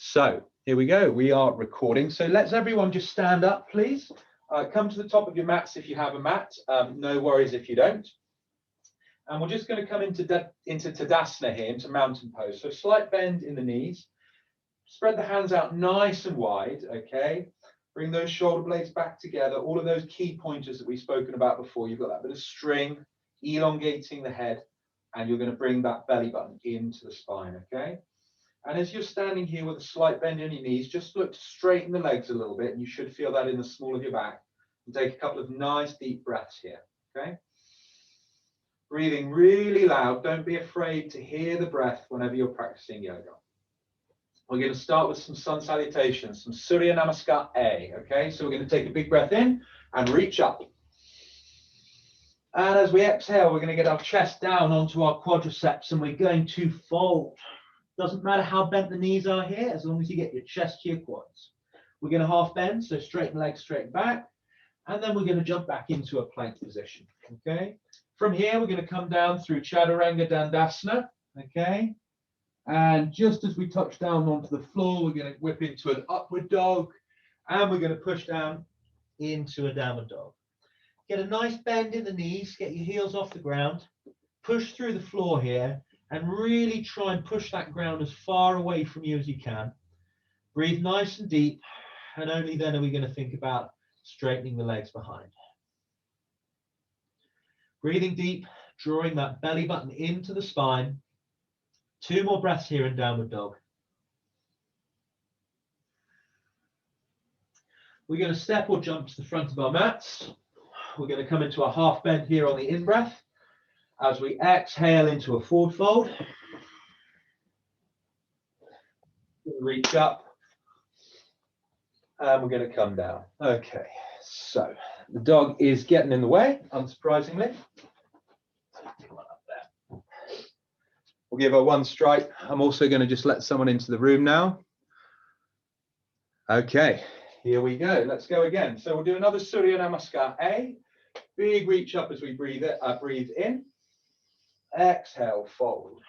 So here we go. We are recording. So let's everyone just stand up, please. Come to the top of your mats if you have a mat. No worries if you don't. And we're just going to come into Tadasana here, into mountain pose. So slight bend in the knees. Spread the hands out nice and wide, okay? Bring those shoulder blades back together. All of those key pointers that we've spoken about before. You've got that bit of string, elongating the head, and you're going to bring that belly button into the spine, okay? And as you're standing here with a slight bend in your knees, just look to straighten the legs a little bit, and you should feel that in the small of your back. And take a couple of nice deep breaths here, okay? Breathing really loud. Don't be afraid to hear the breath whenever you're practicing yoga. We're going to start with some sun salutations, some Surya Namaskar A, okay? So we're going to take a big breath in and reach up. And as we exhale, we're going to get our chest down onto our quadriceps and we're going to fold. Doesn't matter how bent the knees are here, as long as you get your chest to your quads. We're going to half bend, so straighten legs, straighten back. And then we're going to jump back into a plank position, okay? From here, we're going to come down through Chaturanga Dandasana, okay? And just as we touch down onto the floor, we're going to whip into an upward dog, and we're going to push down into a downward dog. Get a nice bend in the knees, get your heels off the ground, push through the floor here, and really try and push that ground as far away from you as you can. Breathe nice and deep, and only then are we going to think about straightening the legs behind. Breathing deep, drawing that belly button into the spine. 2 more breaths here in downward dog. We're going to step or jump to the front of our mats. We're going to come into a half bend here on the in-breath. As we exhale into a forward fold. Reach up. And we're going to come down. Okay, so the dog is getting in the way, unsurprisingly. We'll give her 1 strike. I'm also going to just let someone into the room now. Okay, here we go. Let's go again. So we'll do another Surya Namaskar A. Big reach up as we breathe in. Exhale, fold.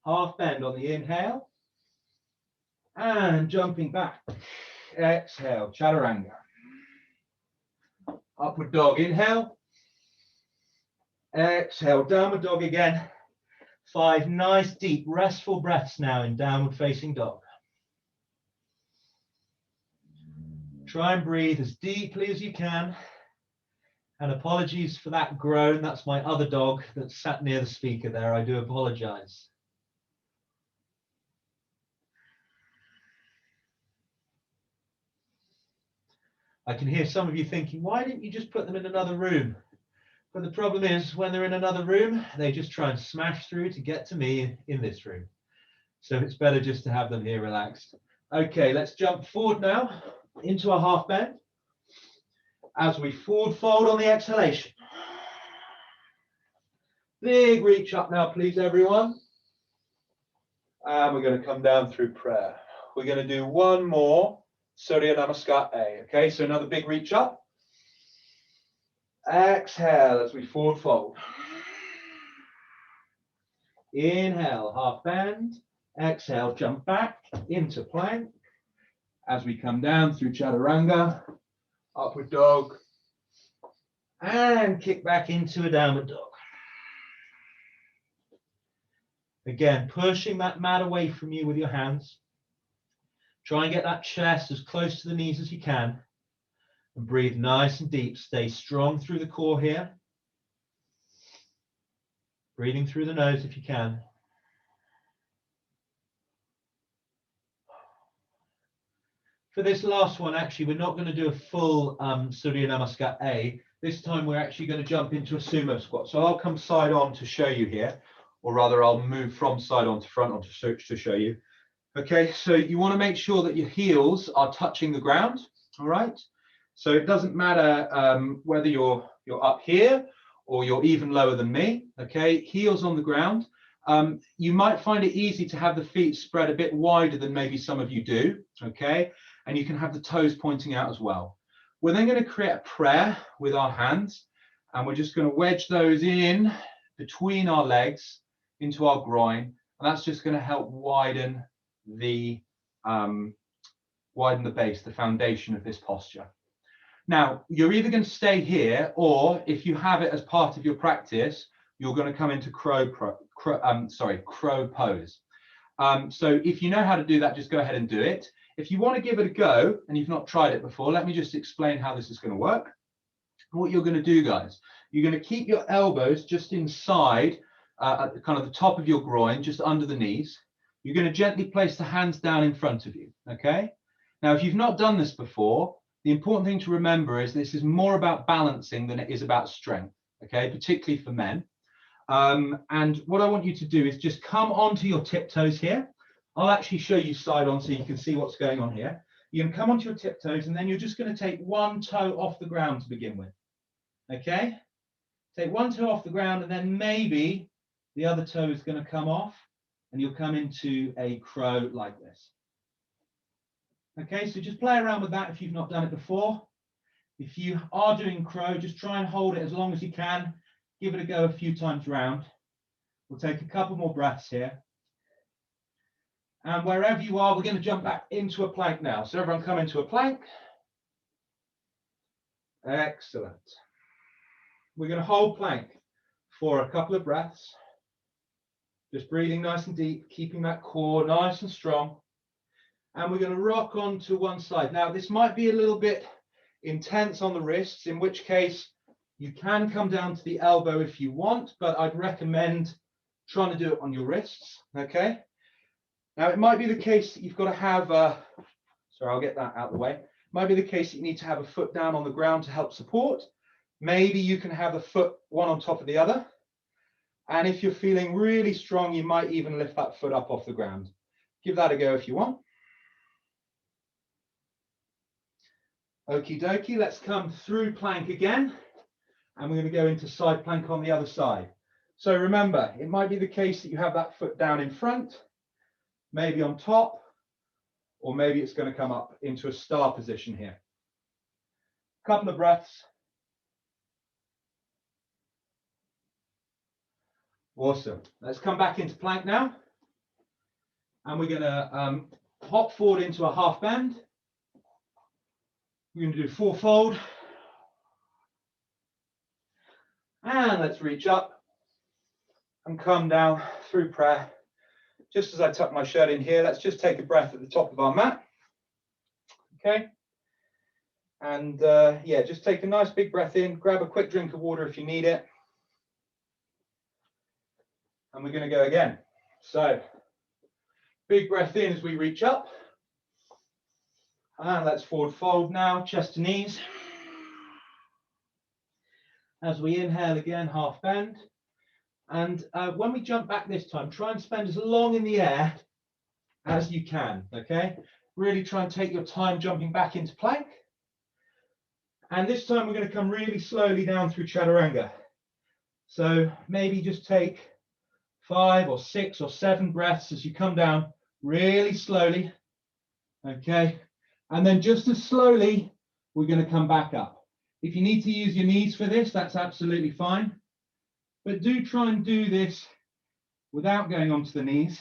Half bend on the inhale. And jumping back. Exhale, Chaturanga. Upward dog, inhale. Exhale, downward dog again. 5 nice, deep, restful breaths now in downward facing dog. Try and breathe as deeply as you can. And apologies for that groan. That's my other dog that sat near the speaker there. I do apologize. I can hear some of you thinking, why didn't you just put them in another room? But the problem is, when they're in another room, they just try and smash through to get to me in this room. So it's better just to have them here relaxed. Okay, let's jump forward now into a half bend. As we forward fold on the exhalation. Big reach up now, please, everyone. And we're going to come down through prayer. We're going to do 1 more Surya Namaskar A. Okay, so another big reach up. Exhale as we forward fold. Inhale, half bend. Exhale, jump back into plank. As we come down through Chaturanga, upward dog, and kick back into a downward dog. Again, pushing that mat away from you with your hands. Try and get that chest as close to the knees as you can. And breathe nice and deep. Stay strong through the core here. Breathing through the nose if you can. For this last one, actually, we're not going to do a full Surya Namaskar A. This time we're actually going to jump into a Sumo Squat. So I'll come side on to show you here, or rather I'll move from side on to front on to show you. Okay, so you want to make sure that your heels are touching the ground, all right? So it doesn't matter whether you're up here or you're even lower than me, okay? Heels on the ground. You might find it easy to have the feet spread a bit wider than maybe some of you do, okay? And you can have the toes pointing out as well. We're then going to create a prayer with our hands, and we're just going to wedge those in between our legs into our groin, And that's just going to help widen the base, the foundation of this posture. Now, you're either going to stay here, or if you have it as part of your practice, you're going to come into crow pose. So if you know how to do that, just go ahead and do it. If you want to give it a go and you've not tried it before, let me just explain how this is going to work. What you're going to do, guys, you're going to keep your elbows just inside at the kind of the top of your groin, just under the knees. You're going to gently place the hands down in front of you, okay? Now, if you've not done this before, the important thing to remember is this is more about balancing than it is about strength, okay, particularly for men. And what I want you to do is just come onto your tiptoes here. I'll actually show you side on so you can see what's going on here. You're going to come onto your tiptoes, and then you're just going to take one toe off the ground to begin with, okay? Take one toe off the ground, and then maybe the other toe is going to come off, and you'll come into a crow like this. Okay, so just play around with that if you've not done it before. If you are doing crow, just try and hold it as long as you can. Give it a go a few times round. We'll take a couple more breaths here. And wherever you are, we're going to jump back into a plank now. So everyone come into a plank. Excellent. We're going to hold plank for a couple of breaths. Just breathing nice and deep, keeping that core nice and strong. And we're going to rock on to one side. Now, this might be a little bit intense on the wrists, in which case you can come down to the elbow if you want, but I'd recommend trying to do it on your wrists, okay? Now, it might be the case that you've got to have, sorry, I'll get that out of the way. It might be the case that you need to have a foot down on the ground to help support. Maybe you can have a foot one on top of the other. And if you're feeling really strong, you might even lift that foot up off the ground. Give that a go if you want. Okie dokie, let's come through plank again. And we're going to go into side plank on the other side. So remember, it might be the case that you have that foot down in front, maybe on top, or maybe it's going to come up into a star position here. Couple of breaths. Awesome. Let's come back into plank now. And we're going to hop forward into a half bend. We're going to do full fold. And let's reach up and come down through prayer. Just as I tuck my shirt in here, let's just take a breath at the top of our mat. Okay. And yeah, just take a nice big breath in. Grab a quick drink of water if you need it. And we're going to go again. So big breath in as we reach up. And let's forward fold now, chest to knees. As we inhale again, half bend. And when we jump back this time, try and spend as long in the air as you can, okay? Really try and take your time jumping back into plank. And this time we're going to come really slowly down through Chaturanga. So maybe just take 5 or 6 or 7 breaths as you come down really slowly, okay? And then just as slowly, we're going to come back up. If you need to use your knees for this, that's absolutely fine. But do try and do this without going onto the knees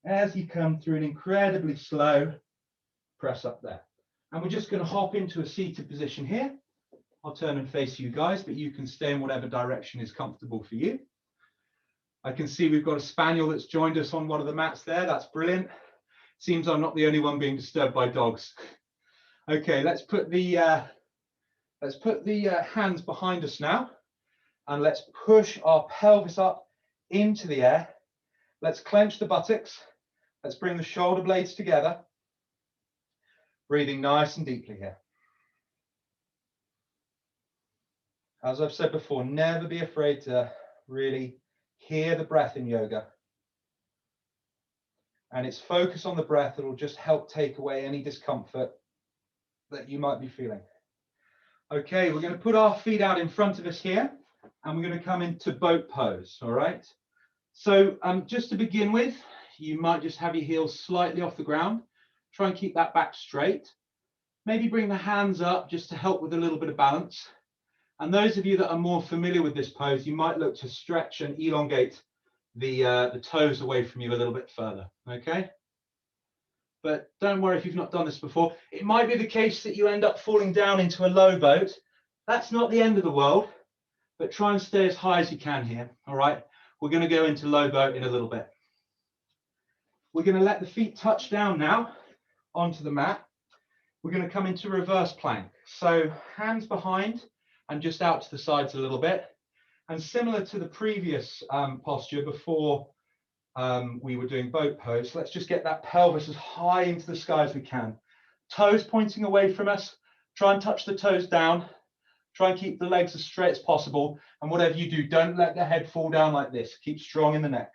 as you come through an incredibly slow press up there. And we're just going to hop into a seated position here. I'll turn and face you guys, but you can stay in whatever direction is comfortable for you. I can see we've got a spaniel that's joined us on one of the mats there. That's brilliant. Seems I'm not the only one being disturbed by dogs. Okay, let's put the hands behind us now, and let's push our pelvis up into the air. Let's clench the buttocks. Let's bring the shoulder blades together. Breathing nice and deeply here. As I've said before, never be afraid to really hear the breath in yoga. And it's focus on the breath that will just help take away any discomfort that you might be feeling. Okay, we're going to put our feet out in front of us here, and we're going to come into boat pose, all right? So just to begin with, you might just have your heels slightly off the ground. Try and keep that back straight. Maybe bring the hands up just to help with a little bit of balance. And those of you that are more familiar with this pose, you might look to stretch and elongate the toes away from you a little bit further, okay? But don't worry if you've not done this before. It might be the case that you end up falling down into a low boat. That's not the end of the world, but try and stay as high as you can here, all right? We're going to go into low boat in a little bit. We're going to let the feet touch down now onto the mat. We're going to come into reverse plank. So hands behind and just out to the sides a little bit. And similar to the previous posture before we were doing boat pose, let's just get that pelvis as high into the sky as we can. Toes pointing away from us. Try and touch the toes down. Try and keep the legs as straight as possible. And whatever you do, don't let the head fall down like this. Keep strong in the neck.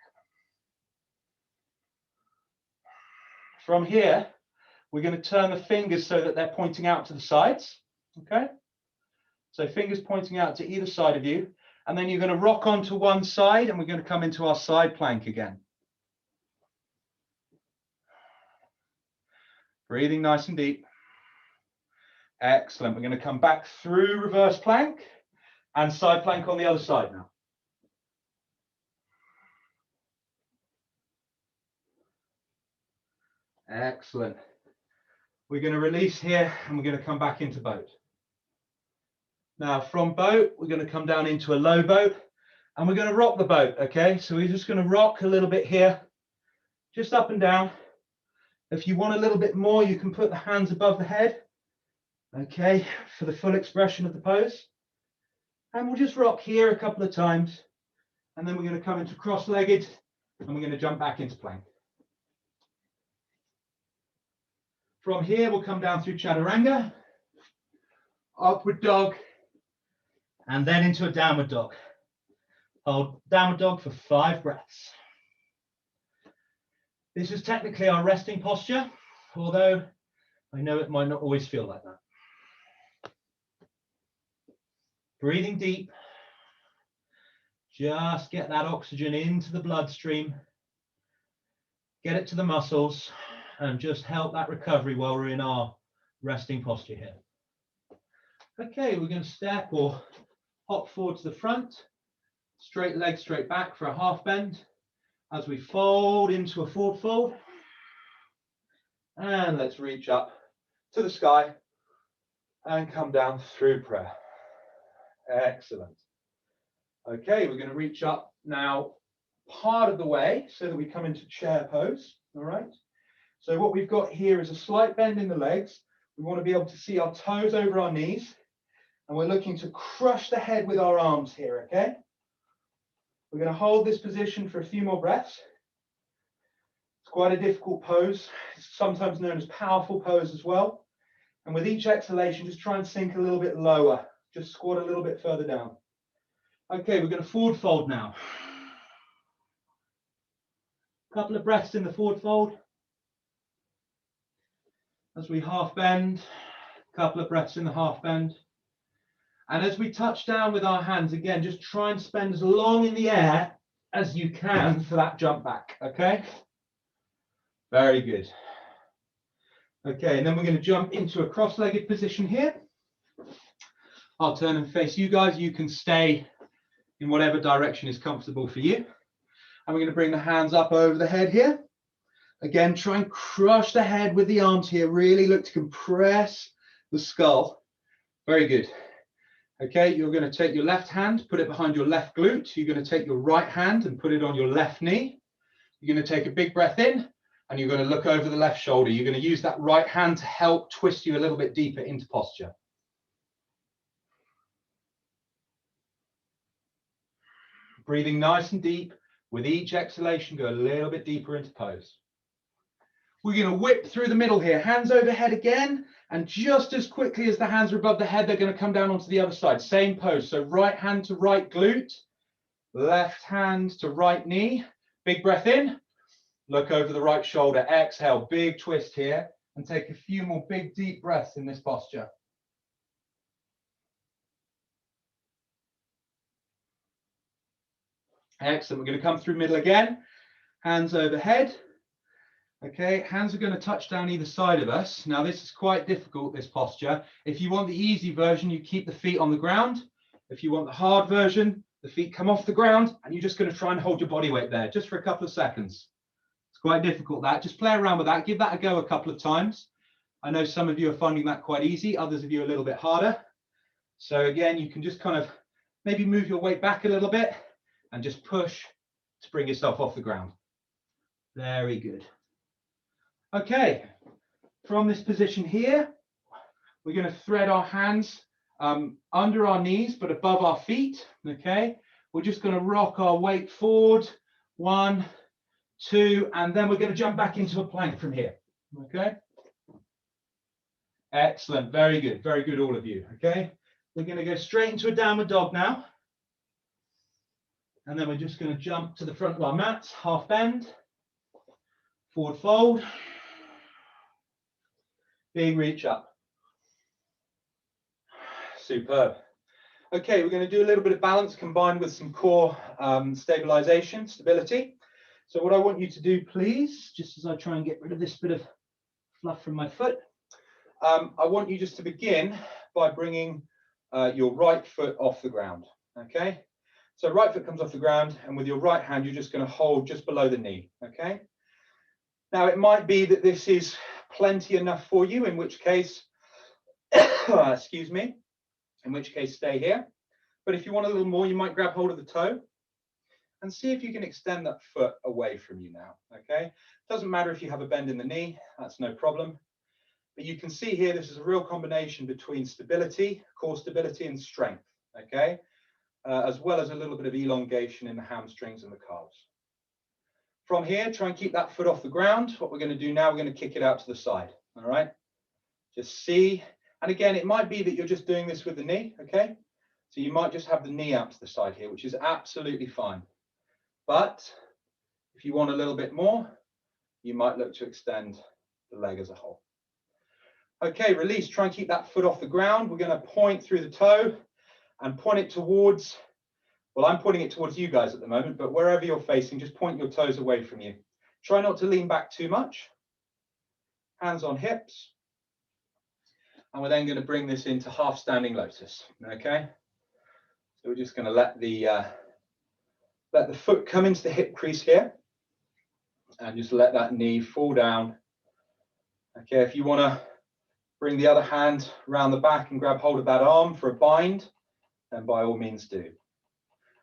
From here, we're going to turn the fingers so that they're pointing out to the sides. Okay? So fingers pointing out to either side of you. And then you're going to rock onto one side and we're going to come into our side plank again. Breathing nice and deep. Excellent. We're going to come back through reverse plank and side plank on the other side now. Excellent. We're going to release here and we're going to come back into boat. Now from boat, we're going to come down into a low boat and we're going to rock the boat, okay? So we're just going to rock a little bit here, just up and down. If you want a little bit more, you can put the hands above the head, okay, for the full expression of the pose. And we'll just rock here a couple of times. And then we're going to come into cross-legged and we're going to jump back into plank. From here, we'll come down through Chaturanga, upward dog, and then into a downward dog. Hold downward dog for 5 breaths. This is technically our resting posture, although I know it might not always feel like that. Breathing deep. Just get that oxygen into the bloodstream. Get it to the muscles and just help that recovery while we're in our resting posture here. Okay, we're going to step or hop forward to the front. Straight leg, straight back for a half bend. As we fold into a forward fold. And let's reach up to the sky and come down through prayer. Excellent. Okay, we're going to reach up now part of the way so that we come into chair pose. All right. So what we've got here is a slight bend in the legs. We want to be able to see our toes over our knees. And we're looking to crush the head with our arms here, okay? We're going to hold this position for a few more breaths. It's quite a difficult pose. It's sometimes known as powerful pose as well. And with each exhalation, just try and sink a little bit lower. Just squat a little bit further down. Okay, we're going to forward fold now. Couple of breaths in the forward fold. As we half bend, couple of breaths in the half bend. And as we touch down with our hands, again, just try and spend as long in the air as you can for that jump back, okay? Very good. Okay, and then we're going to jump into a cross-legged position here. I'll turn and face you guys. You can stay in whatever direction is comfortable for you. And we're going to bring the hands up over the head here. Again, try and crush the head with the arms here. Really look to compress the skull. Very good. Okay, you're going to take your left hand, put it behind your left glute. You're going to take your right hand and put it on your left knee. You're going to take a big breath in and you're going to look over the left shoulder. You're going to use that right hand to help twist you a little bit deeper into posture. Breathing nice and deep. With each exhalation, go a little bit deeper into pose. We're going to whip through the middle here, hands overhead again, and just as quickly as the hands are above the head, they're going to come down onto the other side. Same pose, so right hand to right glute, left hand to right knee. Big breath in, look over the right shoulder, exhale, big twist here, and take a few more big deep breaths in this posture. Excellent, we're going to come through middle again, hands overhead. Okay, hands are going to touch down either side of us. Now this is quite difficult, this posture. If you want the easy version, you keep the feet on the ground. If you want the hard version, The feet come off the ground, and you're just going to try and hold your body weight there just for a couple of seconds. It's quite difficult, that. Just play around with that. Give that a go a couple of times. I know some of you are finding that quite easy. Others of you are a little bit harder. So again, you can just kind of maybe move your weight back a little bit and just push to bring yourself off the ground. Very good. Okay, from this position here, we're going to thread our hands under our knees, but above our feet. Okay, we're just going to rock our weight forward. 1, 2, and then we're going to jump back into a plank from here. Okay. Excellent. Very good, all of you. Okay, we're going to go straight into a downward dog now. And then we're just going to jump to the front of our mats, half bend, forward fold, big reach up. Superb. Okay, we're going to do a little bit of balance combined with some core stability. So what I want you to do, please, just as I try and get rid of this bit of fluff from my foot, I want you just to begin by bringing your right foot off the ground. Okay, so right foot comes off the ground, and with your right hand, you're just going to hold just below the knee. Okay, now it might be that this is plenty enough for you, in which case, excuse me, in which case stay here. But if you want a little more, you might grab hold of the toe and see if you can extend that foot away from you now. Okay, doesn't matter if you have a bend in the knee, that's no problem. But you can see here, this is a real combination between stability, core stability, and strength. Okay, as well as a little bit of elongation in the hamstrings and the calves. From here, try and keep that foot off the ground. What we're going to do now, we're going to kick it out to the side. All right, just see. And again, it might be that you're just doing this with the knee. Okay, so you might just have the knee out to the side here, which is absolutely fine. But if you want a little bit more, you might look to extend the leg as a whole. Okay, release. Try and keep that foot off the ground. We're going to point through the toe and point it towards, well, I'm pointing it towards you guys at the moment, but wherever you're facing, just point your toes away from you. Try not to lean back too much. Hands on hips. And we're then going to bring this into half standing lotus. Okay, so we're just going to let the foot come into the hip crease here, and just let that knee fall down. Okay, if you want to bring the other hand around the back and grab hold of that arm for a bind, then by all means do.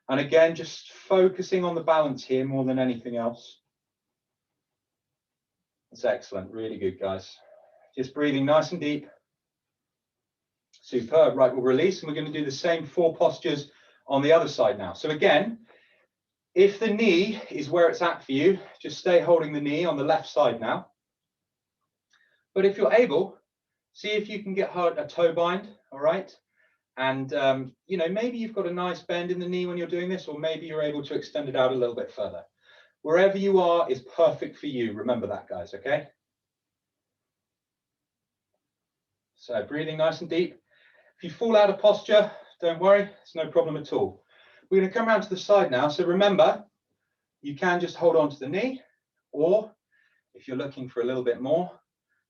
And again, just focusing on the balance here more than anything else. That's excellent. Really good, guys. Just breathing nice and deep. Superb. Right, we'll release, and we're going to do the same 4 postures on the other side now. So again, if the knee is where it's at for you, just stay holding the knee on the left side now. But if you're able, see if you can get a toe bind, all right? And, you know, maybe you've got a nice bend in the knee when you're doing this, or maybe you're able to extend it out a little bit further. Wherever you are is perfect for you. Remember that, guys, okay? So breathing nice and deep. If you fall out of posture, don't worry, it's no problem at all. We're going to come around to the side now. So remember, you can just hold on to the knee, or if you're looking for a little bit more,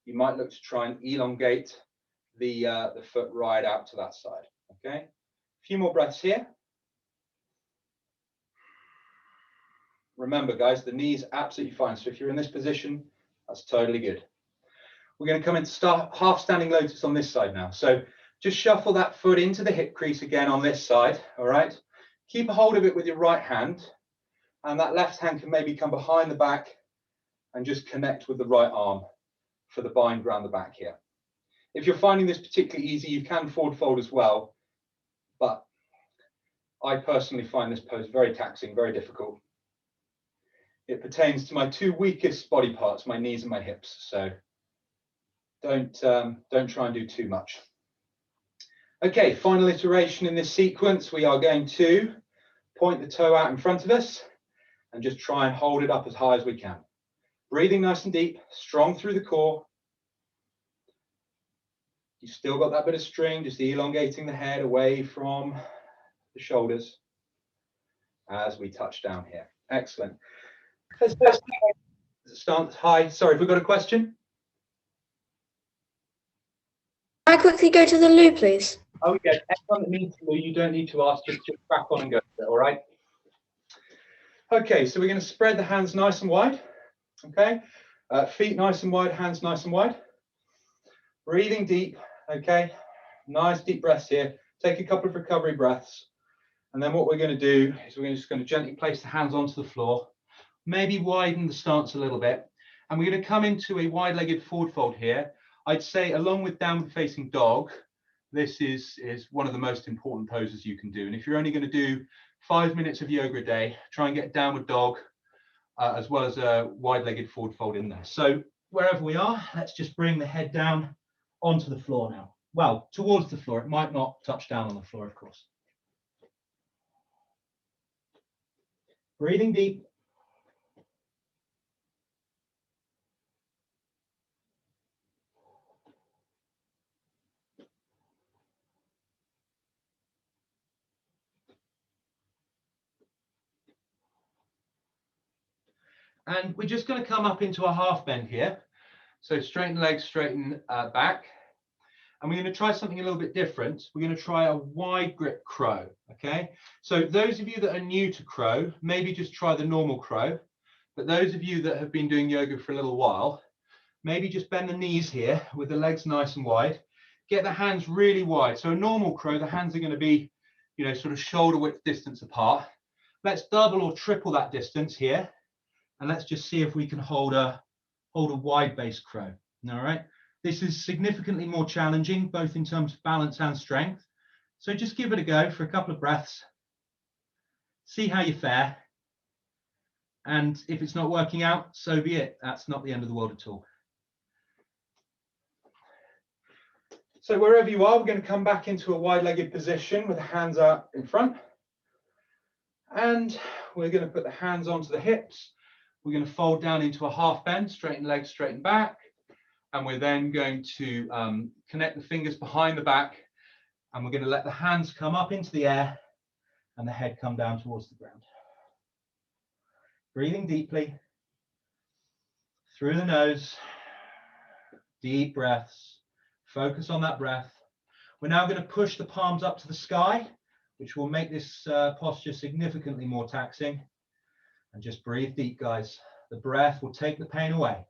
you might look to try and elongate the foot right out to that side. Okay, a few more breaths here. Remember, guys, the knee's absolutely fine. So if you're in this position, that's totally good. We're going to come into half standing lotus on this side now. So just shuffle that foot into the hip crease again on this side. All right, keep a hold of it with your right hand, and that left hand can maybe come behind the back and just connect with the right arm for the bind around the back here. If you're finding this particularly easy, you can forward fold as well, but I personally find this pose very taxing, very difficult. It pertains to my 2 weakest body parts, my knees and my hips, so don't try and do too much. Okay, final iteration in this sequence. We are going to point the toe out in front of us and just try and hold it up as high as we can. Breathing nice and deep, strong through the core. You've still got that bit of string, just elongating the head away from the shoulders as we touch down here. Excellent. Let's start high. Sorry, have we got a question? Can I quickly go to the loo, please? Oh yeah, everyone that needs to, you don't need to ask, just crack on and go, all right? Okay, so we're going to spread the hands nice and wide, okay? Feet nice and wide, hands nice and wide. Breathing deep, okay? Nice deep breaths here. Take a couple of recovery breaths. And then what we're going to do is we're just going to gently place the hands onto the floor, maybe widen the stance a little bit. And we're going to come into a wide-legged forward fold here. I'd say along with downward facing dog, this is one of the most important poses you can do. And if you're only going to do 5 minutes of yoga a day, try and get downward dog as well as a wide-legged forward fold in there. So wherever we are, let's just bring the head down onto the floor now. Well, towards the floor. It might not touch down on the floor, of course. Breathing deep. And we're just going to come up into a half bend here. So straighten legs, straighten back. And we're going to try something a little bit different. We're going to try a wide grip crow, okay? So those of you that are new to crow, maybe just try the normal crow. But those of you that have been doing yoga for a little while, maybe just bend the knees here with the legs nice and wide. Get the hands really wide. So a normal crow, the hands are going to be, you know, sort of shoulder width distance apart. Let's double or triple that distance here. And let's just see if we can hold a wide base crow. All right. This is significantly more challenging, both in terms of balance and strength. So just give it a go for a couple of breaths. See how you fare. And if it's not working out, so be it. That's not the end of the world at all. So wherever you are, we're going to come back into a wide-legged position with the hands out in front. And we're going to put the hands onto the hips. We're going to fold down into a half bend, straighten legs, straighten back. And we're then going to connect the fingers behind the back. And we're going to let the hands come up into the air and the head come down towards the ground. Breathing deeply through the nose. Deep breaths. Focus on that breath. We're now going to push the palms up to the sky, which will make this posture significantly more taxing. And just breathe deep, guys. The breath will take the pain away.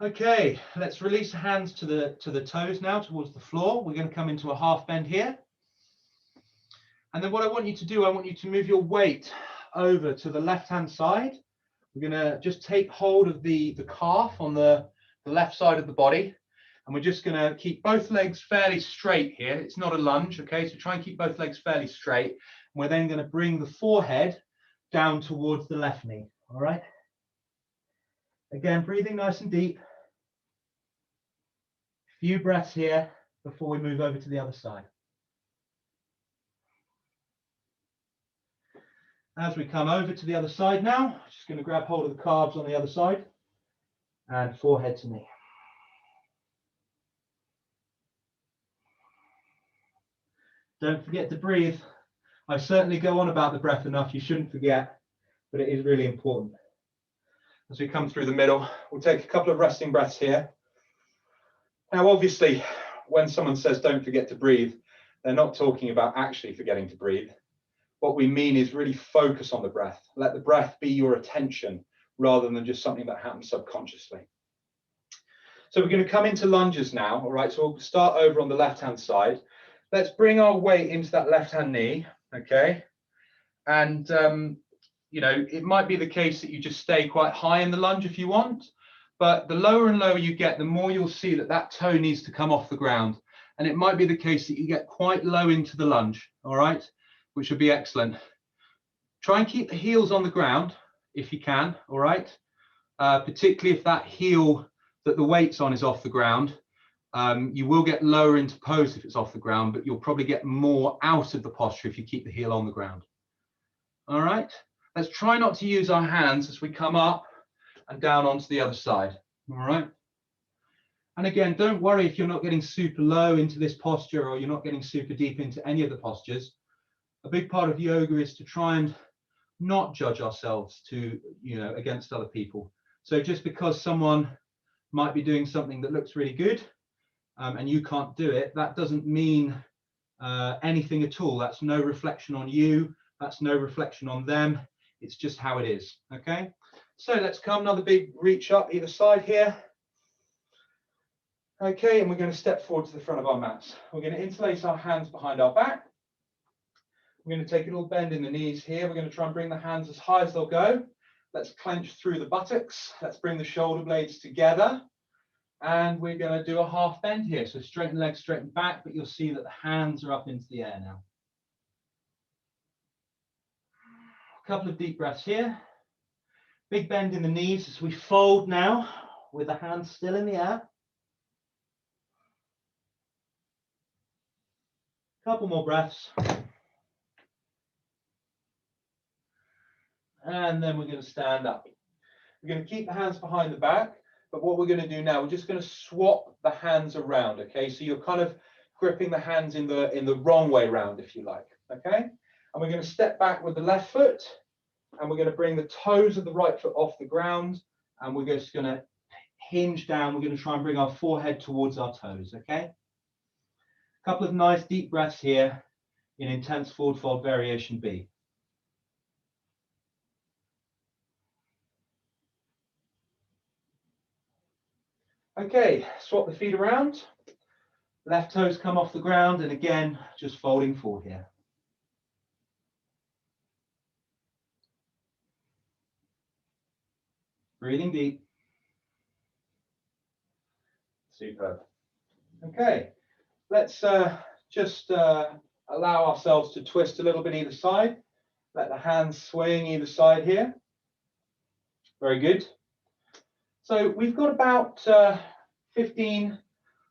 Okay, let's release the hands to the toes now towards the floor. We're going to come into a half bend here. And then what I want you to do, I want you to move your weight over to the left-hand side. We're going to just take hold of the calf on the left side of the body. And we're just going to keep both legs fairly straight here. It's not a lunge, okay? So try and keep both legs fairly straight. We're then going to bring the forehead down towards the left knee, all right? Again, breathing nice and deep. Few breaths here before we move over to the other side. As we come over to the other side now, just going to grab hold of the calves on the other side and forehead to knee. Don't forget to breathe. I certainly go on about the breath enough, you shouldn't forget, but it is really important. As we come through the middle, we'll take a couple of resting breaths here. Now, obviously, when someone says don't forget to breathe, they're not talking about actually forgetting to breathe. What we mean is really focus on the breath. Let the breath be your attention rather than just something that happens subconsciously. So we're going to come into lunges now, all right? So we'll start over on the left-hand side. Let's bring our weight into that left-hand knee, okay? And, you know, it might be the case that you just stay quite high in the lunge if you want, but the lower and lower you get, the more you'll see that that toe needs to come off the ground. And it might be the case that you get quite low into the lunge, all right? Which would be excellent. Try and keep the heels on the ground if you can, all right? Particularly if that heel that the weight's on is off the ground. You will get lower into pose if it's off the ground, but you'll probably get more out of the posture if you keep the heel on the ground. All right, let's try not to use our hands as we come up and down onto the other side. All right. And again, don't worry if you're not getting super low into this posture or you're not getting super deep into any of the postures. A big part of yoga is to try and not judge ourselves against other people. So just because someone might be doing something that looks really good, and you can't do it, that doesn't mean anything at all. That's no reflection on you. That's no reflection on them. It's just how it is. Okay. So let's come, another big reach up either side here. Okay, and we're going to step forward to the front of our mats. We're going to interlace our hands behind our back. We're going to take a little bend in the knees here. We're going to try and bring the hands as high as they'll go. Let's clench through the buttocks. Let's bring the shoulder blades together. And we're going to do a half bend here. So straighten legs, straighten back, but you'll see that the hands are up into the air now. A couple of deep breaths here. Big bend in the knees as we fold now with the hands still in the air. Couple more breaths. And then we're going to stand up. We're going to keep the hands behind the back, but what we're going to do now, we're just going to swap the hands around, okay? So you're kind of gripping the hands in the wrong way round, if you like, okay? And we're going to step back with the left foot, and we're going to bring the toes of the right foot off the ground, and we're just going to hinge down. We're going to try and bring our forehead towards our toes, okay? A couple of nice deep breaths here in intense forward fold variation B. Okay, swap the feet around. Left toes come off the ground, and again, just folding forward here. Breathing deep. Superb. Okay, let's just allow ourselves to twist a little bit either side. Let the hands swing either side here. Very good. So we've got about 15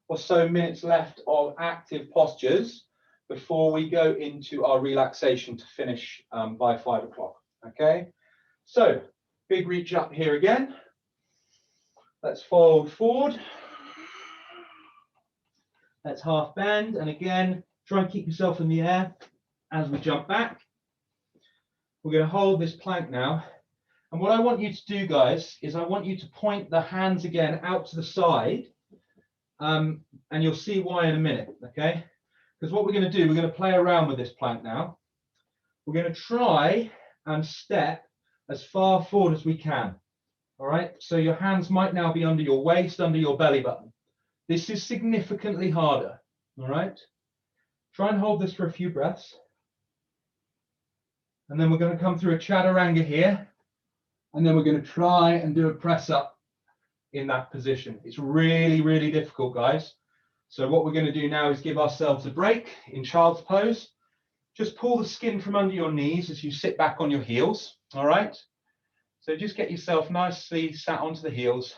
or so minutes left of active postures before we go into our relaxation to finish by 5 o'clock. Okay, so big reach up here again. Let's fold forward. Let's half bend, and again, try and keep yourself in the air as we jump back. We're going to hold this plank now. And what I want you to do, guys, is I want you to point the hands again out to the side. And you'll see why in a minute, okay? Because what we're going to do, we're going to play around with this plank now. We're going to try and step as far forward as we can. All right? So your hands might now be under your waist, under your belly button. This is significantly harder, all right? Try and hold this for a few breaths. And then we're going to come through a Chaturanga here. And then we're going to try and do a press up in that position. It's really, really difficult, guys. So what we're going to do now is give ourselves a break in child's pose. Just pull the skin from under your knees as you sit back on your heels, all right? So just get yourself nicely sat onto the heels.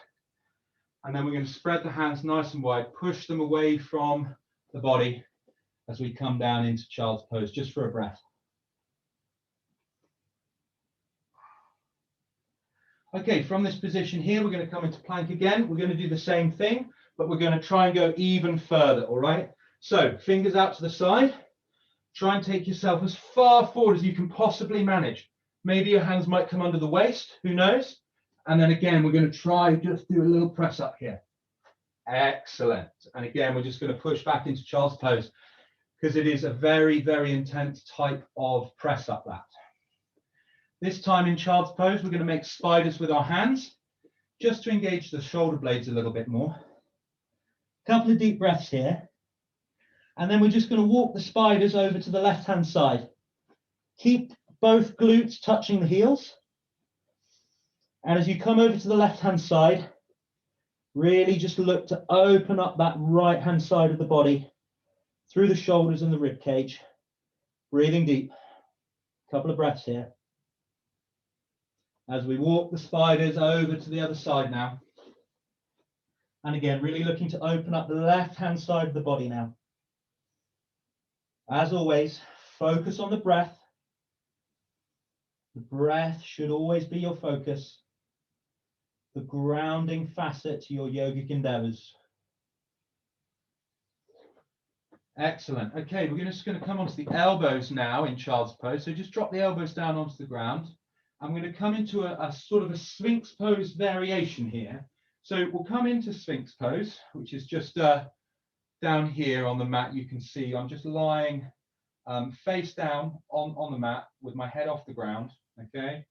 And then we're going to spread the hands nice and wide, push them away from the body as we come down into child's pose, just for a breath. Okay, from this position here, we're going to come into plank again. We're going to do the same thing, but we're going to try and go even further, all right? So fingers out to the side. Try and take yourself as far forward as you can possibly manage. Maybe your hands might come under the waist, who knows? And then again, we're going to try just do a little press up here. Excellent. And again, we're just going to push back into child's pose because it is a very, very intense type of press up that. This time in child's pose, we're going to make spiders with our hands, just to engage the shoulder blades a little bit more. A couple of deep breaths here. And then we're just going to walk the spiders over to the left-hand side. Keep both glutes touching the heels. And as you come over to the left-hand side, really just look to open up that right-hand side of the body through the shoulders and the rib cage. Breathing deep. A couple of breaths here. As we walk the spiders over to the other side now. And again, really looking to open up the left-hand side of the body now. As always, focus on the breath. The breath should always be your focus. The grounding facet to your yogic endeavors. Excellent. Okay, we're just going to come onto the elbows now in child's pose. So just drop the elbows down onto the ground. I'm going to come into a sort of a Sphinx pose variation here. So we'll come into Sphinx pose, which is just down here on the mat, you can see I'm just lying face down on the mat with my head off the ground, okay?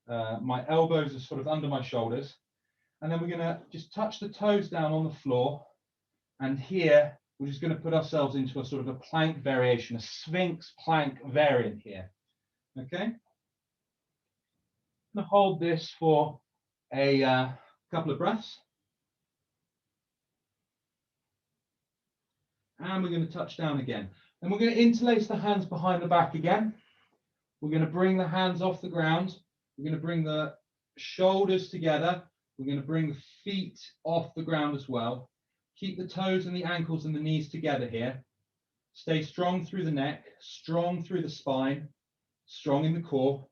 My elbows are sort of under my shoulders. And then we're going to just touch the toes down on the floor. And here, we're just going to put ourselves into a sort of a plank variation, a Sphinx plank variant here, okay? I'm going to hold this for a couple of breaths. And we're going to touch down again. And we're going to interlace the hands behind the back again. We're going to bring the hands off the ground. We're going to bring the shoulders together. We're going to bring the feet off the ground as well. Keep the toes and the ankles and the knees together here. Stay strong through the neck, strong through the spine, strong in the core.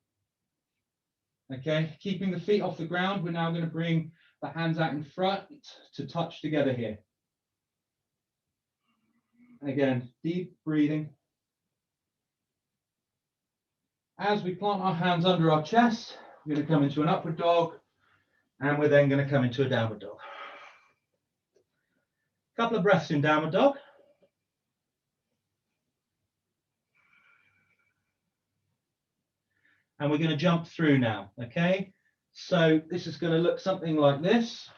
Okay, keeping the feet off the ground, we're now going to bring the hands out in front to touch together here. Again, deep breathing. As we plant our hands under our chest, we're going to come into an upward dog, and we're then going to come into a downward dog. Couple of breaths in downward dog. And we're going to jump through now, okay? So this is going to look something like this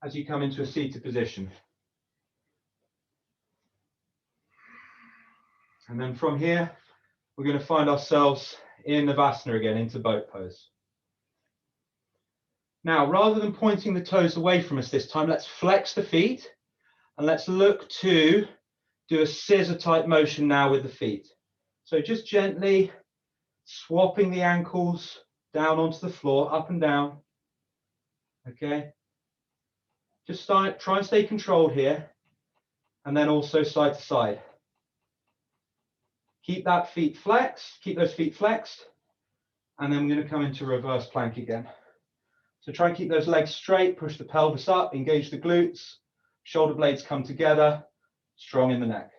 as you come into a seated position. And then from here, we're going to find ourselves in Navasana again, into boat pose. Now, rather than pointing the toes away from us this time, let's flex the feet and let's look to do a scissor type motion now with the feet. So just gently swapping the ankles down onto the floor, up and down. Okay. Just try and stay controlled here, and then also side to side. Keep that feet flexed, keep those feet flexed, and then we're going to come into reverse plank again. So try and keep those legs straight, push the pelvis up, engage the glutes, shoulder blades come together, strong in the neck.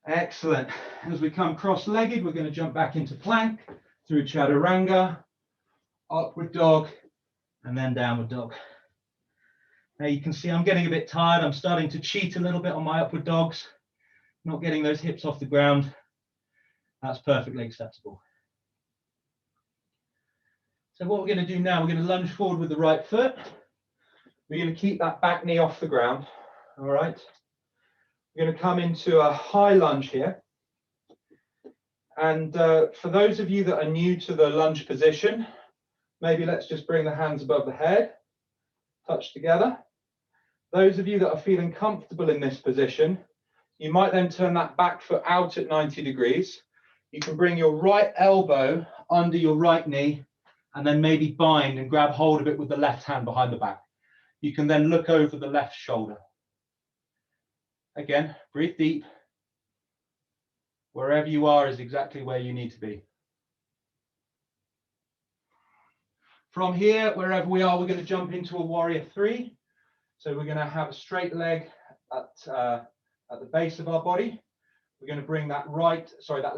Excellent. As we come cross-legged, we're going to jump back into plank through Chaturanga, upward dog, and then downward dog. Now you can see I'm getting a bit tired. I'm starting to cheat a little bit on my upward dogs, not getting those hips off the ground. That's perfectly acceptable. So what we're going to do now, we're going to lunge forward with the right foot. We're going to keep that back knee off the ground. All right. We're going to come into a high lunge here. And for those of you that are new to the lunge position, maybe let's just bring the hands above the head, touch together. Those of you that are feeling comfortable in this position, you might then turn that back foot out at 90 degrees. You can bring your right elbow under your right knee and then maybe bind and grab hold of it with the left hand behind the back. You can then look over the left shoulder. Again, breathe deep. Wherever you are is exactly where you need to be. From here, wherever we are, we're going to jump into a warrior three. So we're going to have a straight leg at the base of our body. We're going to bring that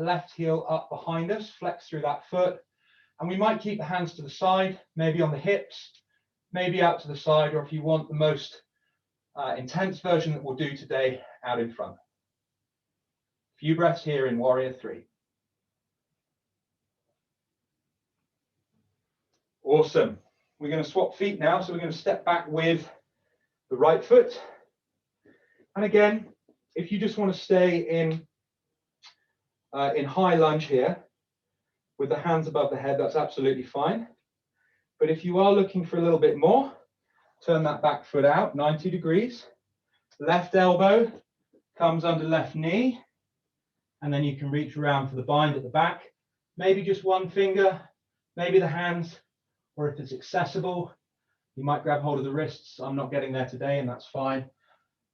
left heel up behind us, flex through that foot. And we might keep the hands to the side, maybe on the hips, maybe out to the side, or if you want the most intense version that we'll do today, out in front. A few breaths here in warrior three. Awesome. We're going to swap feet now. So we're going to step back with the right foot. And again, if you just want to stay in high lunge here with the hands above the head, that's absolutely fine. But if you are looking for a little bit more, turn that back foot out 90 degrees. Left elbow comes under left knee. And then you can reach around for the bind at the back. Maybe just one finger, maybe the hands, or if it's accessible, you might grab hold of the wrists. I'm not getting there today, and that's fine.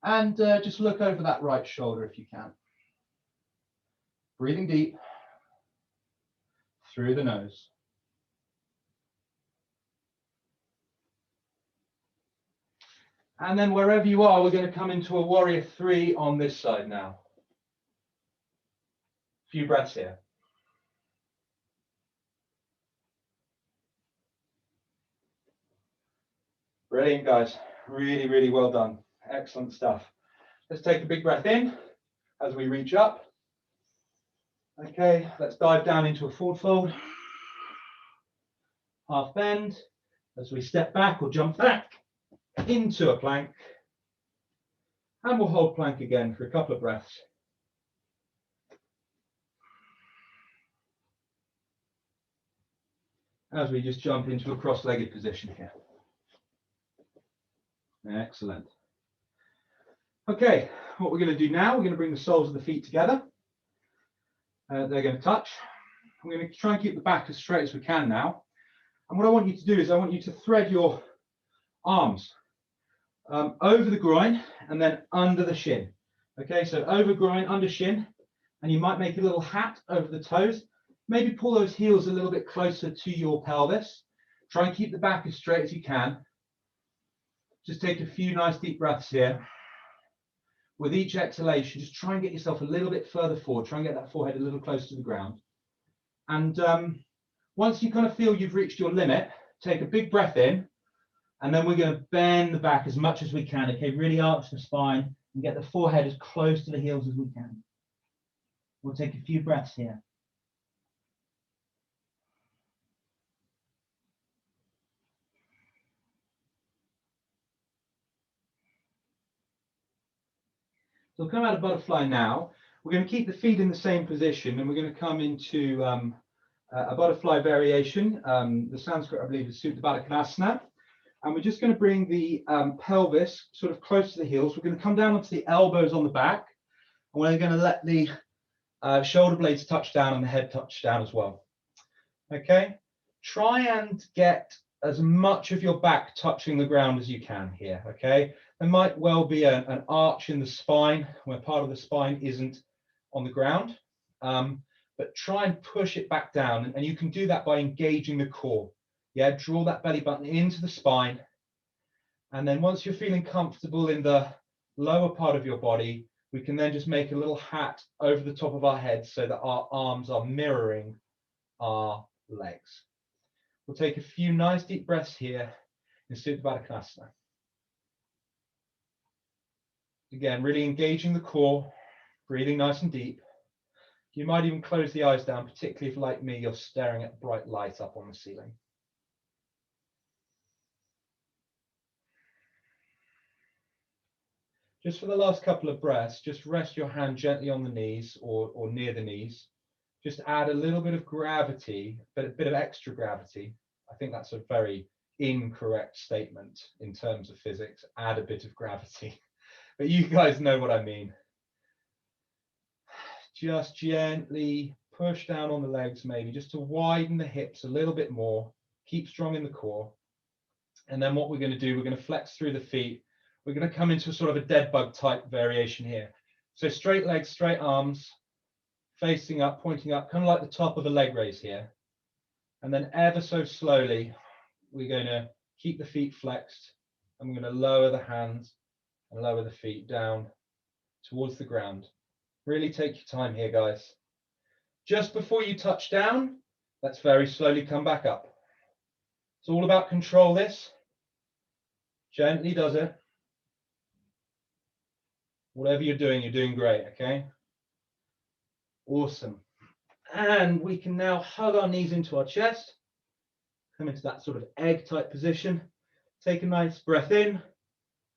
And just look over that right shoulder if you can. Breathing deep through the nose. And then wherever you are, we're going to come into a warrior three on this side now. A few breaths here. Brilliant, guys. Really, really well done. Excellent stuff. Let's take a big breath in as we reach up. Okay, let's dive down into a forward fold. Half bend as we step back or jump back into a plank. And we'll hold plank again for a couple of breaths. As we just jump into a cross-legged position here. Excellent. Okay, what we're going to do now, we're going to bring the soles of the feet together. They're going to touch. We're going to try and keep the back as straight as we can now. And what I want you to do is I want you to thread your arms over the groin and then under the shin. Okay, so over groin, under shin, and you might make a little hat over the toes. Maybe pull those heels a little bit closer to your pelvis. Try and keep the back as straight as you can. Just take a few nice deep breaths here. With each exhalation, just try and get yourself a little bit further forward. Try and get that forehead a little closer to the ground. And once you kind of feel you've reached your limit, take a big breath in. And then we're going to bend the back as much as we can. Okay, really arch the spine and get the forehead as close to the heels as we can. We'll take a few breaths here. So we'll come out of butterfly now. We're going to keep the feet in the same position and we're going to come into a butterfly variation. The Sanskrit, I believe, is Supta Baddha Konasana. And we're just going to bring the pelvis sort of close to the heels. We're going to come down onto the elbows on the back. And we're going to let the shoulder blades touch down and the head touch down as well. Okay. Try and get as much of your back touching the ground as you can here. Okay. There might well be an arch in the spine where part of the spine isn't on the ground, but try and push it back down. And you can do that by engaging the core. Yeah, draw that belly button into the spine. And then once you're feeling comfortable in the lower part of your body, we can then just make a little hat over the top of our head so that our arms are mirroring our legs. We'll take a few nice deep breaths here in Supta Baddha Konasana. Again, really engaging the core, breathing nice and deep. You might even close the eyes down, particularly if, like me, you're staring at bright light up on the ceiling. Just for the last couple of breaths, just rest your hand gently on the knees or near the knees. Just add a little bit of gravity, but a bit of extra gravity. I think that's a very incorrect statement in terms of physics. Add a bit of gravity. But you guys know what I mean. Just gently push down on the legs, maybe just to widen the hips a little bit more. Keep strong in the core. And then what we're going to do, we're going to flex through the feet. We're going to come into a sort of a dead bug type variation here. So straight legs, straight arms, facing up, pointing up, kind of like the top of a leg raise here. And then ever so slowly, we're going to keep the feet flexed. And we're going to lower the hands and lower the feet down towards the ground. Really take your time here, guys. Just before you touch down, let's very slowly come back up. It's all about control this. Gently does it. Whatever you're doing great, okay? Awesome. And we can now hug our knees into our chest. Come into that sort of egg type position. Take a nice breath in.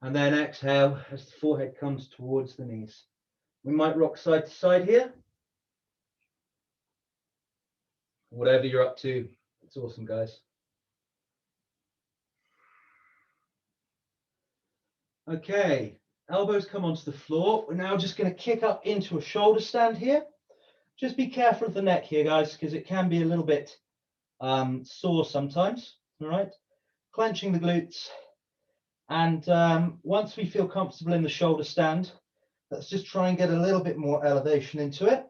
And then exhale as the forehead comes towards the knees. We might rock side to side here. Whatever you're up to, it's awesome, guys. Okay, elbows come onto the floor. We're now just going to kick up into a shoulder stand here. Just be careful of the neck here, guys, because it can be a little bit sore sometimes. All right, clenching the glutes. And once we feel comfortable in the shoulder stand, let's just try and get a little bit more elevation into it,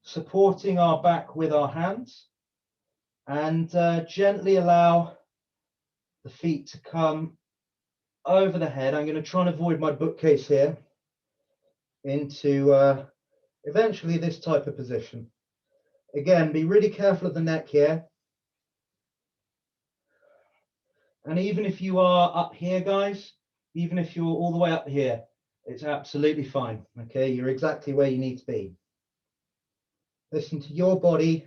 supporting our back with our hands, and gently allow the feet to come over the head. I'm going to try and avoid my bookcase here into eventually this type of position. Again, be really careful of the neck here. And even if you are up here, guys, even if you're all the way up here, it's absolutely fine. Okay, you're exactly where you need to be. Listen to your body.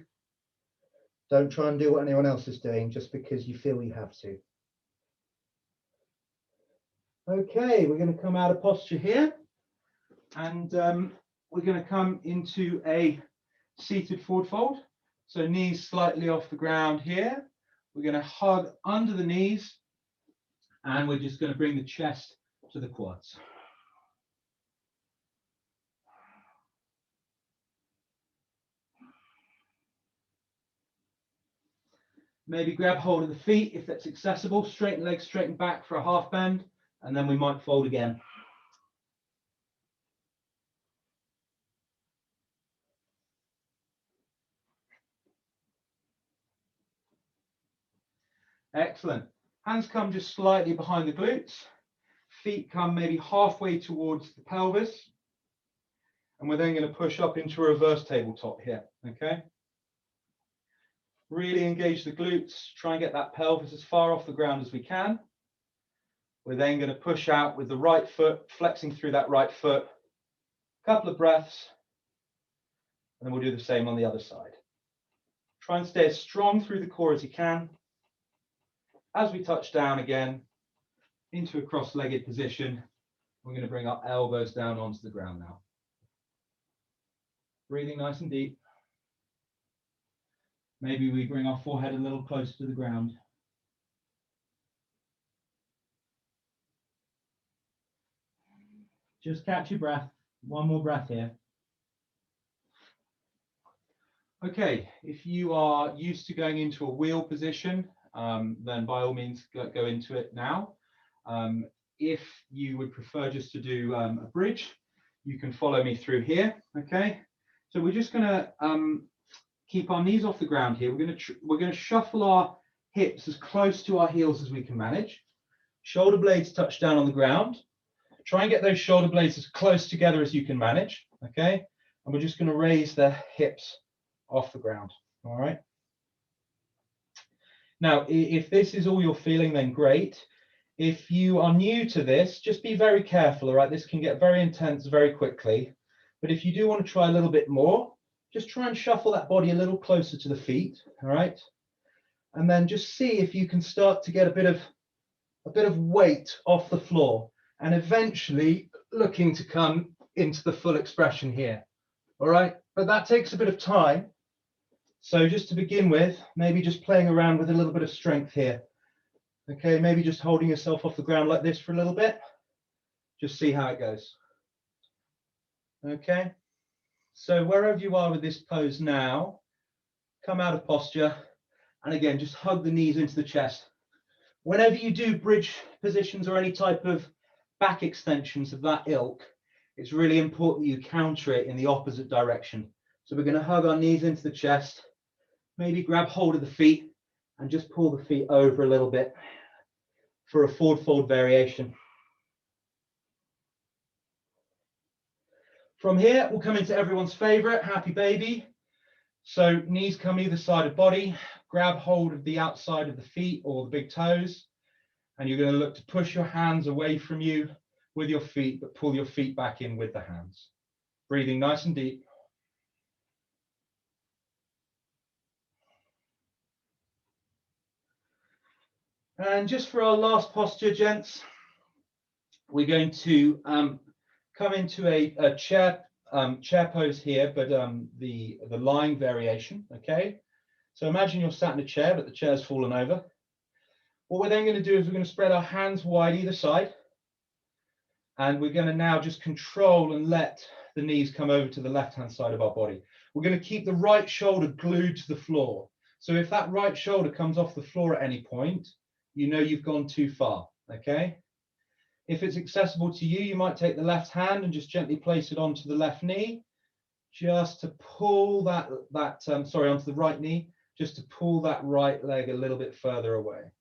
Don't try and do what anyone else is doing just because you feel you have to. Okay, we're going to come out of posture here, and we're going to come into a seated forward fold. So knees slightly off the ground here. We're going to hug under the knees, and we're just going to bring the chest to the quads. Maybe grab hold of the feet if that's accessible. Straighten legs, straighten back for a half bend, and then we might fold again. Excellent. Hands come just slightly behind the glutes. Feet come maybe halfway towards the pelvis. And we're then going to push up into a reverse tabletop here, okay? Really engage the glutes, try and get that pelvis as far off the ground as we can. We're then going to push out with the right foot, flexing through that right foot. A couple of breaths, and then we'll do the same on the other side. Try and stay as strong through the core as you can. As we touch down again into a cross-legged position, we're going to bring our elbows down onto the ground now. Breathing nice and deep. Maybe we bring our forehead a little closer to the ground. Just catch your breath. One more breath here. Okay, if you are used to going into a wheel position, then by all means go into it now. If you would prefer just to do a bridge, you can follow me through here, okay? So we're just gonna keep our knees off the ground here. We're gonna shuffle our hips as close to our heels as we can manage. Shoulder blades touch down on the ground. Try and get those shoulder blades as close together as you can manage, okay? And we're just gonna raise the hips off the ground, all right? Now, if this is all you're feeling, then great. If you are new to this, just be very careful, all right? This can get very intense very quickly. But if you do want to try a little bit more, just try and shuffle that body a little closer to the feet, all right? And then just see if you can start to get a bit of weight off the floor, and eventually looking to come into the full expression here, all right? But that takes a bit of time. So just to begin with, maybe just playing around with a little bit of strength here. Okay, maybe just holding yourself off the ground like this for a little bit. Just see how it goes. Okay, so wherever you are with this pose now, come out of posture. And again, just hug the knees into the chest. Whenever you do bridge positions or any type of back extensions of that ilk, it's really important that you counter it in the opposite direction. So we're going to hug our knees into the chest, maybe grab hold of the feet and just pull the feet over a little bit for a forward fold variation. From here, we'll come into everyone's favorite, happy baby. So knees come either side of body, grab hold of the outside of the feet or the big toes, and you're going to look to push your hands away from you with your feet, but pull your feet back in with the hands. Breathing nice and deep. And just for our last posture, gents, we're going to come into a chair pose here, but the lying variation, okay? So imagine you're sat in a chair, but the chair's fallen over. What we're then going to do is we're going to spread our hands wide either side. And we're going to now just control and let the knees come over to the left-hand side of our body. We're going to keep the right shoulder glued to the floor. So if that right shoulder comes off the floor at any point, you know you've gone too far, okay? If it's accessible to you, you might take the left hand and just gently place it onto the left knee, just to pull onto the right knee, just to pull that right leg a little bit further away.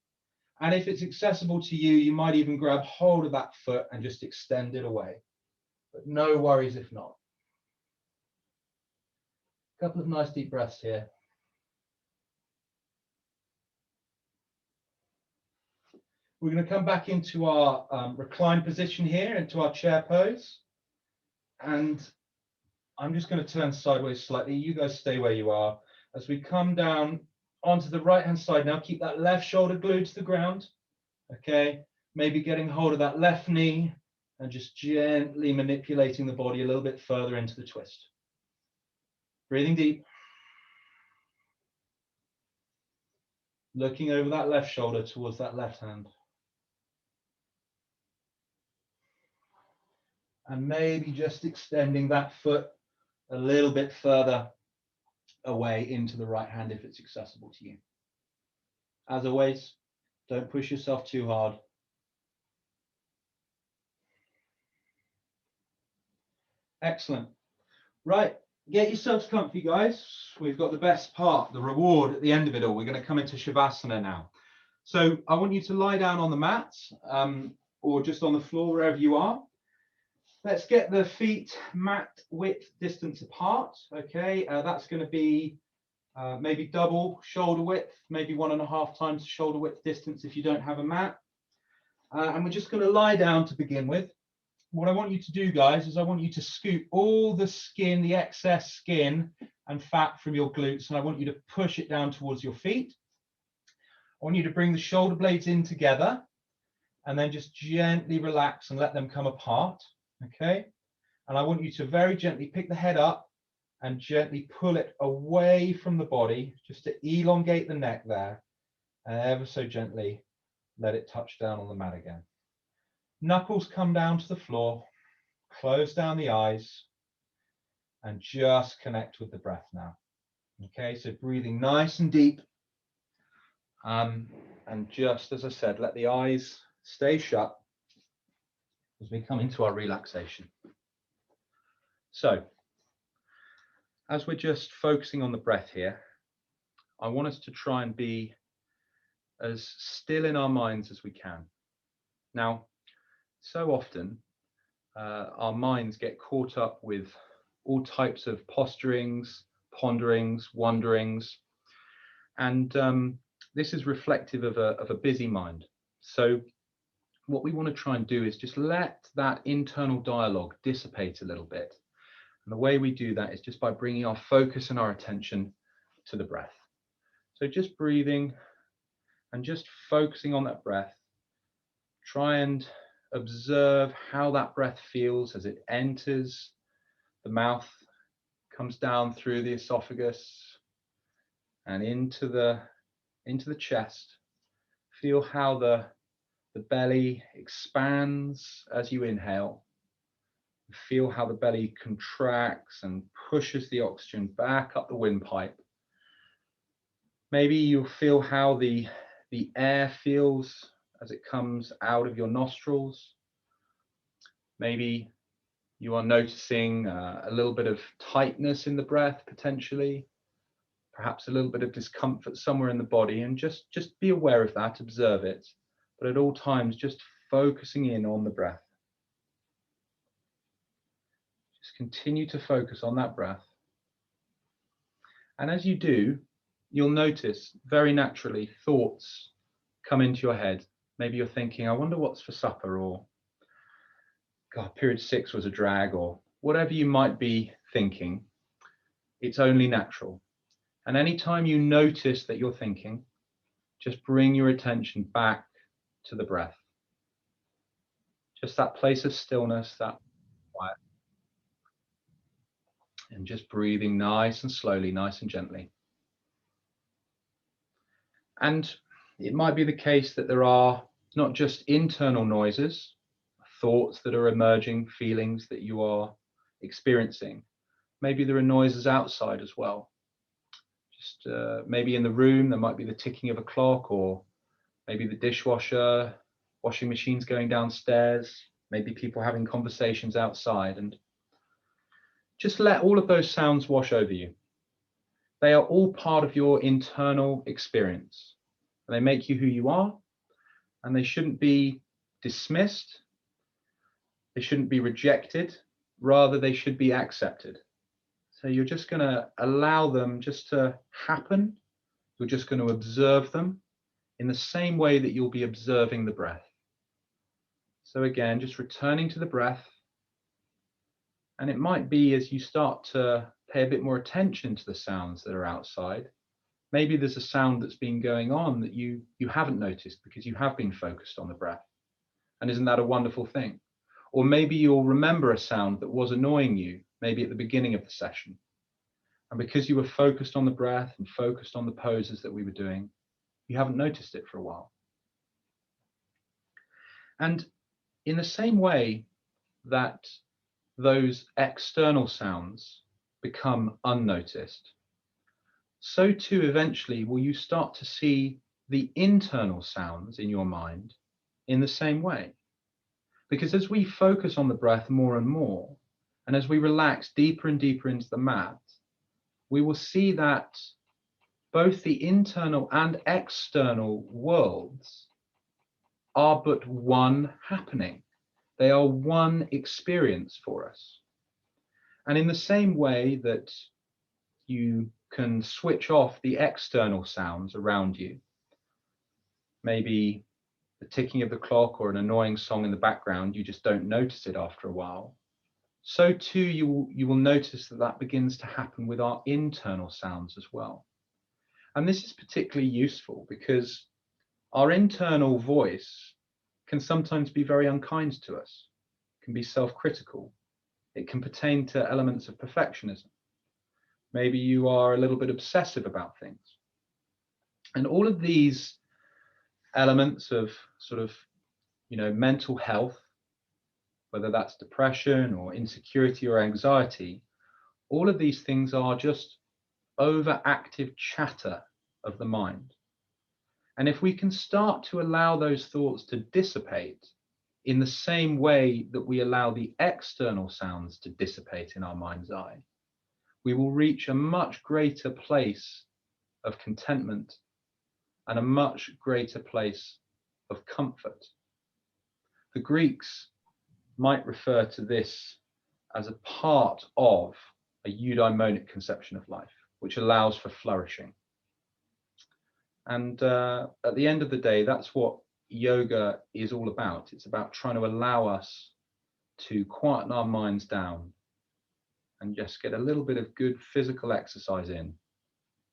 And if it's accessible to you, you might even grab hold of that foot and just extend it away. But no worries if not. A couple of nice deep breaths here. We're going to come back into our reclined position here, into our chair pose. And I'm just going to turn sideways slightly. You guys stay where you are. As we come down onto the right-hand side now, keep that left shoulder glued to the ground. Okay, maybe getting hold of that left knee and just gently manipulating the body a little bit further into the twist. Breathing deep. Looking over that left shoulder towards that left hand. And maybe just extending that foot a little bit further away into the right hand if it's accessible to you. As always, don't push yourself too hard. Excellent. Right, get yourselves comfy, guys. We've got the best part, the reward at the end of it all. We're going to come into Shavasana now. So I want you to lie down on the mat or just on the floor, wherever you are. Let's get the feet mat width distance apart. Okay, that's going to be maybe double shoulder width, maybe 1.5 times the shoulder width distance if you don't have a mat. And we're just going to lie down to begin with. What I want you to do, guys, is I want you to scoop all the skin, the excess skin and fat from your glutes, and I want you to push it down towards your feet. I want you to bring the shoulder blades in together and then just gently relax and let them come apart. Okay, and I want you to very gently pick the head up and gently pull it away from the body, just to elongate the neck there, and ever so gently let it touch down on the mat again. Knuckles come down to the floor, close down the eyes, and just connect with the breath now. Okay, so breathing nice and deep, and just as I said, let the eyes stay shut as we come into our relaxation. So, as we're just focusing on the breath here, I want us to try and be as still in our minds as we can. Now, so often, our minds get caught up with all types of posturings, ponderings, wonderings, and this is reflective of a busy mind. So, what we want to try and do is just let that internal dialogue dissipate a little bit. And the way we do that is just by bringing our focus and our attention to the breath. So just breathing and just focusing on that breath. Try and observe how that breath feels as it enters the mouth, comes down through the esophagus and into the chest. Feel how the belly expands as you inhale. Feel how the belly contracts and pushes the oxygen back up the windpipe. Maybe you'll feel how the air feels as it comes out of your nostrils. Maybe you are noticing a little bit of tightness in the breath, potentially, perhaps a little bit of discomfort somewhere in the body, and just be aware of that, observe it. But at all times, just focusing in on the breath. Just continue to focus on that breath. And as you do, you'll notice very naturally thoughts come into your head. Maybe you're thinking, I wonder what's for supper, or God, period 6 was a drag, or whatever you might be thinking. It's only natural. And anytime you notice that you're thinking, just bring your attention back to the breath. Just that place of stillness, that quiet. And just breathing nice and slowly, nice and gently. And it might be the case that there are not just internal noises, thoughts that are emerging, feelings that you are experiencing. Maybe there are noises outside as well. Just maybe in the room, there might be the ticking of a clock, or maybe the dishwasher, washing machines going downstairs, maybe people having conversations outside. And just let all of those sounds wash over you. They are all part of your internal experience. And they make you who you are, and they shouldn't be dismissed. They shouldn't be rejected. Rather, they should be accepted. So you're just going to allow them just to happen. You're just going to observe them. in the same way that you'll be observing the breath. So again, just returning to the breath. And it might be as you start to pay a bit more attention to the sounds that are outside, maybe there's a sound that's been going on that you haven't noticed because you have been focused on the breath. And isn't that a wonderful thing? Or maybe you'll remember a sound that was annoying you, maybe at the beginning of the session. And because you were focused on the breath and focused on the poses that we were doing, you haven't noticed it for a while. And in the same way that those external sounds become unnoticed, so too eventually will you start to see the internal sounds in your mind in the same way. Because as we focus on the breath more and more, and as we relax deeper and deeper into the mat, we will see that both the internal and external worlds are but one happening. They are one experience for us. And in the same way that you can switch off the external sounds around you, maybe the ticking of the clock or an annoying song in the background, you just don't notice it after a while. So too you will notice that that begins to happen with our internal sounds as well. And this is particularly useful because our internal voice can sometimes be very unkind to us, can be self-critical. It can pertain to elements of perfectionism. Maybe you are a little bit obsessive about things. And all of these elements of sort of, mental health, whether that's depression or insecurity or anxiety, all of these things are just overactive chatter of the mind. And if we can start to allow those thoughts to dissipate in the same way that we allow the external sounds to dissipate in our mind's eye, we will reach a much greater place of contentment and a much greater place of comfort. The Greeks might refer to this as a part of a eudaimonic conception of life, which allows for flourishing. And at the end of the day, that's what yoga is all about. It's about trying to allow us to quieten our minds down and just get a little bit of good physical exercise in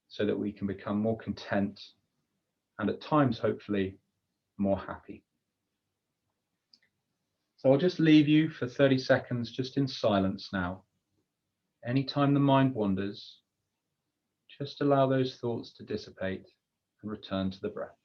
so that we can become more content and at times, hopefully, more happy. So I'll just leave you for 30 seconds just in silence now. Anytime the mind wanders, just allow those thoughts to dissipate and return to the breath.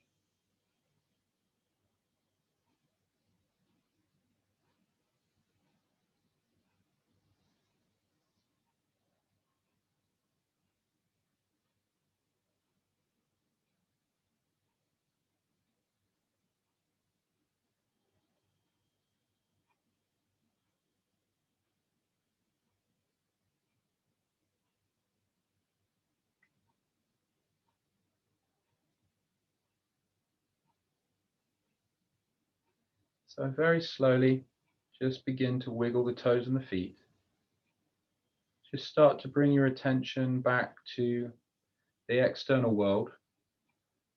So very slowly, just begin to wiggle the toes and the feet. Just start to bring your attention back to the external world.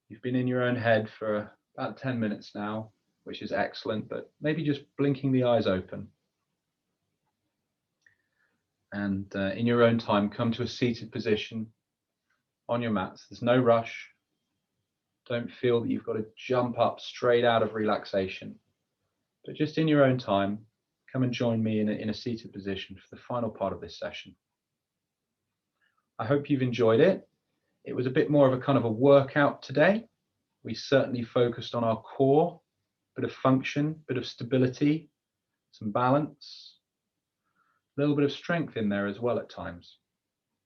You've been in your own head for about 10 minutes now, which is excellent, but maybe just blinking the eyes open. And in your own time, come to a seated position on your mats. There's no rush. Don't feel that you've got to jump up straight out of relaxation. But just in your own time, come and join me in a seated position for the final part of this session. I hope you've enjoyed it. It was a bit more of a kind of a workout today. We certainly focused on our core, bit of function, bit of stability, some balance, a little bit of strength in there as well at times,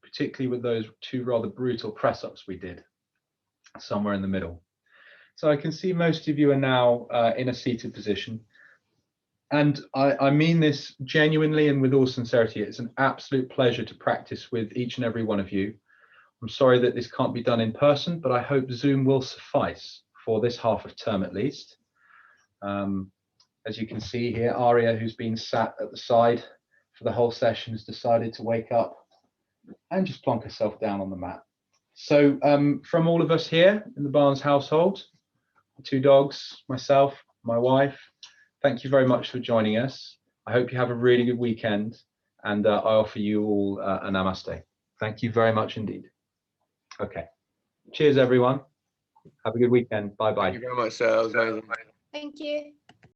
particularly with those two rather brutal press-ups we did somewhere in the middle. So I can see most of you are now in a seated position. And I mean this genuinely and with all sincerity. It's an absolute pleasure to practice with each and every one of you. I'm sorry that this can't be done in person, but I hope Zoom will suffice for this half of term at least. As you can see here, Aria, who's been sat at the side for the whole session, has decided to wake up and just plonk herself down on the mat. So from all of us here in the Barnes household, 2 dogs, myself, my wife. Thank you very much for joining us. I hope you have a really good weekend, and I offer you all a namaste. Thank you very much indeed. Okay. Cheers, everyone. Have a good weekend. Bye-bye. Thank you very much, sir. That was amazing. Thank you.